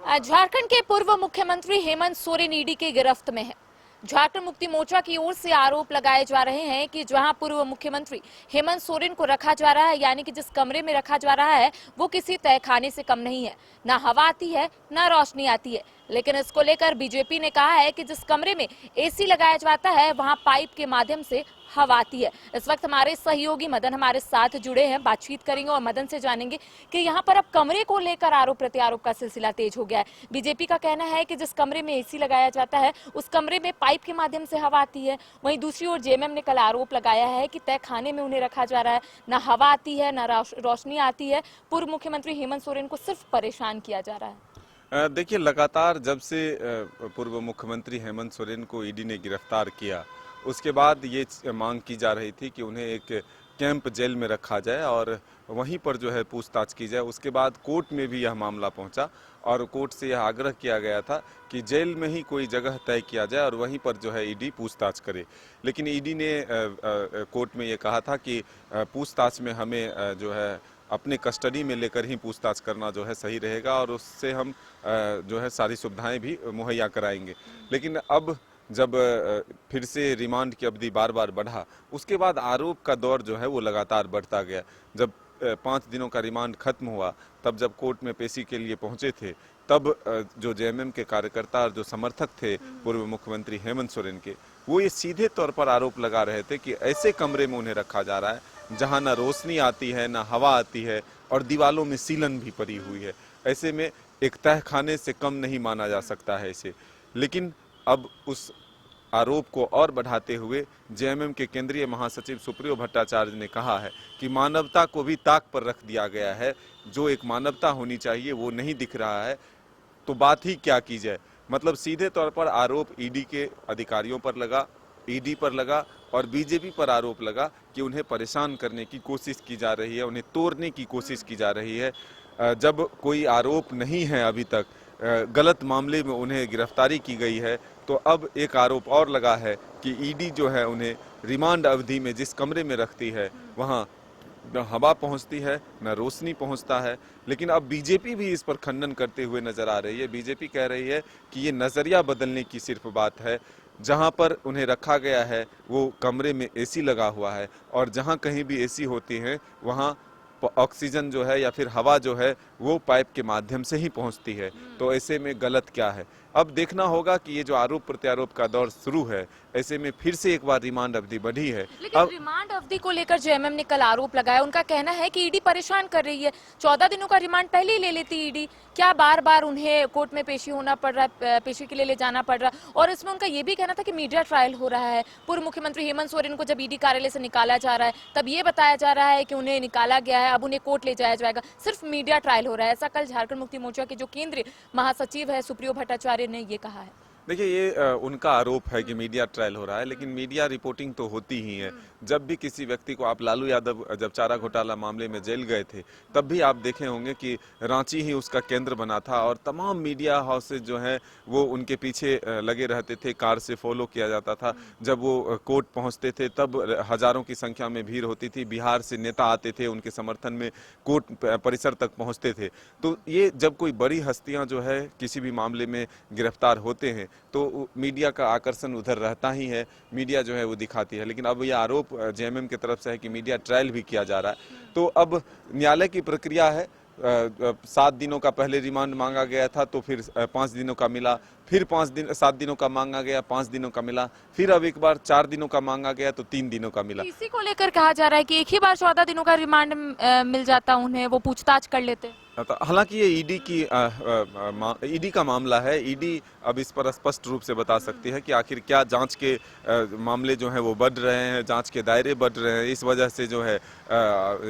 झारखंड के पूर्व मुख्यमंत्री हेमंत सोरेन ईडी की गिरफ्त में है। झारखंड मुक्ति मोर्चा की ओर से आरोप लगाए जा रहे हैं कि जहां पूर्व मुख्यमंत्री हेमंत सोरेन को रखा जा रहा है, यानी कि जिस कमरे में रखा जा रहा है वो किसी तहखाने से कम नहीं है। ना हवा आती है, ना रोशनी आती है। लेकिन इसको लेकर बीजेपी ने कहा है कि जिस कमरे में एसी लगाया जाता है वहां पाइप के माध्यम से हवा आती है। इस वक्त हमारे सहयोगी मदन हमारे साथ जुड़े हैं, बातचीत करेंगे और मदन से जानेंगे कि यहाँ पर अब कमरे को लेकर आरोप प्रत्यारोप का सिलसिला तेज हो गया है। बीजेपी का कहना है कि जिस कमरे में एसी लगाया जाता है उस कमरे में पाइप के माध्यम से हवा आती है। वहीं दूसरी ओर जेएमएम ने कल आरोप लगाया है कि तय खाने में उन्हें रखा जा रहा है, ना हवा आती है, ना रोशनी आती है। पूर्व मुख्यमंत्री हेमंत सोरेन को सिर्फ परेशान किया जा रहा है। देखिए, लगातार जब से पूर्व मुख्यमंत्री हेमंत सोरेन को ईडी ने गिरफ्तार किया, उसके बाद ये मांग की जा रही थी कि उन्हें एक कैंप जेल में रखा जाए और वहीं पर जो है पूछताछ की जाए। उसके बाद कोर्ट में भी यह मामला पहुंचा और कोर्ट से यह आग्रह किया गया था कि जेल में ही कोई जगह तय किया जाए और वहीं पर जो है ईडी पूछताछ करे। लेकिन ईडी ने कोर्ट में ये कहा था कि पूछताछ में हमें जो है अपने कस्टडी में लेकर ही पूछताछ करना जो है सही रहेगा और उससे हम जो है सारी सुविधाएं भी मुहैया कराएंगे। लेकिन अब जब फिर से रिमांड की अवधि बार बार बढ़ा, उसके बाद आरोप का दौर जो है वो लगातार बढ़ता गया। जब 5 दिनों का रिमांड खत्म हुआ, तब जब कोर्ट में पेशी के लिए पहुंचे थे, तब जो जेएमएम के कार्यकर्ता और जो समर्थक थे पूर्व मुख्यमंत्री हेमंत सोरेन के, वो ये सीधे तौर पर आरोप लगा रहे थे कि ऐसे कमरे में उन्हें रखा जा रहा है जहां ना रोशनी आती है, ना हवा आती है और दीवालों में सीलन भी पड़ी हुई है। ऐसे में एक तहखाने से कम नहीं माना जा सकता है इसे। लेकिन अब उस आरोप को और बढ़ाते हुए जेएमएम के केंद्रीय महासचिव सुप्रियो भट्टाचार्य ने कहा है कि मानवता को भी ताक पर रख दिया गया है। जो एक मानवता होनी चाहिए वो नहीं दिख रहा है, तो बात ही क्या की जाए। मतलब सीधे तौर पर आरोप ईडी के अधिकारियों पर लगा, ईडी पर लगा और बीजेपी पर आरोप लगा कि उन्हें परेशान करने की कोशिश की जा रही है, उन्हें तोड़ने की कोशिश की जा रही है। जब कोई आरोप नहीं है अभी तक, गलत मामले में उन्हें गिरफ्तारी की गई है, तो अब एक आरोप और लगा है कि ईडी जो है उन्हें रिमांड अवधि में जिस कमरे में रखती है वहाँ न हवा पहुंचती है, न रोशनी पहुंचता है। लेकिन अब बीजेपी भी इस पर खंडन करते हुए नजर आ रही है। बीजेपी कह रही है कि ये नजरिया बदलने की सिर्फ बात है। जहां पर उन्हें रखा गया है वो कमरे में एसी लगा हुआ है और जहां कहीं भी एसी होती है वहां ऑक्सीजन जो है या फिर हवा जो है वो पाइप के माध्यम से ही पहुंचती है। तो ऐसे में गलत क्या है? अब देखना होगा कि ये जो आरोप प्रत्यारोप का दौर शुरू है, ऐसे में फिर से एक बार रिमांड अवधि बढ़ी है। लेकिन रिमांड अवधि को लेकर जेएमएम ने कल आरोप लगाया। उनका कहना है कि ईडी परेशान कर रही है। 14 दिनों का रिमांड पहले ही ले लेती ईडी, क्या बार बार उन्हें कोर्ट में पेशी होना पड़ रहा है, पेशी के लिए ले जाना पड़ रहा है। और इसमें उनका ये भी कहना था कि मीडिया ट्रायल हो रहा है। पूर्व मुख्यमंत्री हेमंत सोरेन को जब ईडी कार्यालय से निकाला जा रहा है तब ये बताया जा रहा है कि उन्हें निकाला गया है, अब उन्हें कोर्ट ले जाया जाएगा, सिर्फ मीडिया ट्रायल हो रहा है। ऐसा कल झारखंड मुक्ति मोर्चा के जो केंद्रीय महासचिव है सुप्रियो भट्टाचार्य ने ये कहा है। देखिए, ये उनका आरोप है कि मीडिया ट्रायल हो रहा है, लेकिन मीडिया रिपोर्टिंग तो होती ही है। जब भी किसी व्यक्ति को, आप लालू यादव जब चारा घोटाला मामले में जेल गए थे तब भी आप देखे होंगे कि रांची ही उसका केंद्र बना था और तमाम मीडिया हाउसेज जो हैं वो उनके पीछे लगे रहते थे, कार से फॉलो किया जाता था। जब वो कोर्ट पहुंचते थे तब हजारों की संख्या में भीड़ होती थी। बिहार से नेता आते थे, उनके समर्थन में कोर्ट परिसर तक पहुंचते थे। तो ये जब कोई बड़ी हस्तियां जो है किसी भी मामले में गिरफ्तार होते हैं तो मीडिया का आकर्षण उधर रहता ही है, मीडिया जो है वो दिखाती है। लेकिन अब यह आरोप जेएमएम की तरफ से है कि मीडिया ट्रायल भी किया जा रहा है। तो अब न्यायालय की प्रक्रिया है। 7 दिनों का पहले रिमांड मांगा गया था, तो फिर 5 दिनों का मिला, फिर 7 दिनों का मांगा गया, 5 दिनों का मिला, फिर अब एक बार 4 दिनों का मांगा गया तो 3 दिनों का मिला। इसी को लेकर कहा जा रहा है कि एक ही बार 14 दिनों का रिमांड मिल जाता उन्हें, वो पूछताछ कर लेते। हालांकि ये ईडी का मामला है। ईडी अब इस पर स्पष्ट रूप से बता सकती है कि आखिर क्या जांच के मामले जो हैं वो बढ़ रहे हैं, जांच के दायरे बढ़ रहे हैं, इस वजह से जो है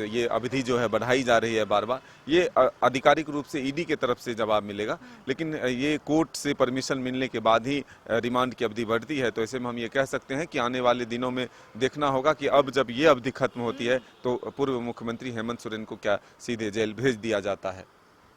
ये अवधि जो है बढ़ाई जा रही है बार बार। ये आधिकारिक रूप से ईडी की तरफ से जवाब मिलेगा, लेकिन ये कोर्ट से परमिशन मिलने के बाद ही रिमांड की अवधि बढ़ती है। तो ऐसे में हम ये कह सकते हैं कि आने वाले दिनों में देखना होगा कि अब जब ये अवधि खत्म होती है तो पूर्व मुख्यमंत्री हेमंत सोरेन को क्या सीधे जेल भेज दिया जाता है।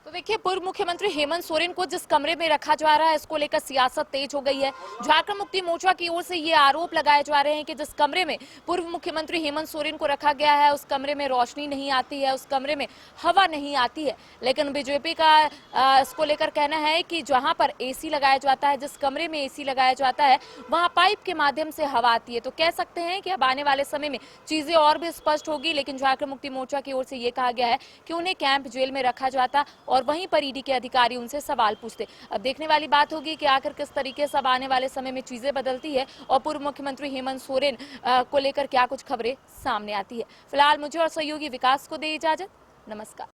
तो देखिए, पूर्व मुख्यमंत्री हेमंत सोरेन को जिस कमरे में रखा जा रहा है, इसको लेकर सियासत तेज हो गई है। झारखंड मुक्ति मोर्चा की ओर से ये आरोप लगाए जा रहे हैं कि जिस कमरे में पूर्व मुख्यमंत्री हेमंत सोरेन को रखा गया है, उस कमरे में रोशनी नहीं आती है, उस कमरे में हवा नहीं आती है। लेकिन बीजेपी का इसको लेकर कहना है कि जहां पर एसी लगाया जाता है, जिस कमरे में एसी लगाया जाता है, वहां पाइप के माध्यम से हवा आती है। तो कह सकते हैं कि अब आने वाले समय में चीजें और भी स्पष्ट होगी। लेकिन झारखंड मुक्ति मोर्चा की ओर से ये कहा गया है कि उन्हें कैंप जेल में रखा जाता और वहीं पर ईडी के अधिकारी उनसे सवाल पूछते। अब देखने वाली बात होगी कि आखिर किस तरीके से अब आने वाले समय में चीजें बदलती है और पूर्व मुख्यमंत्री हेमंत सोरेन को लेकर क्या कुछ खबरें सामने आती है। फिलहाल मुझे और सहयोगी विकास को दे इजाजत। नमस्कार।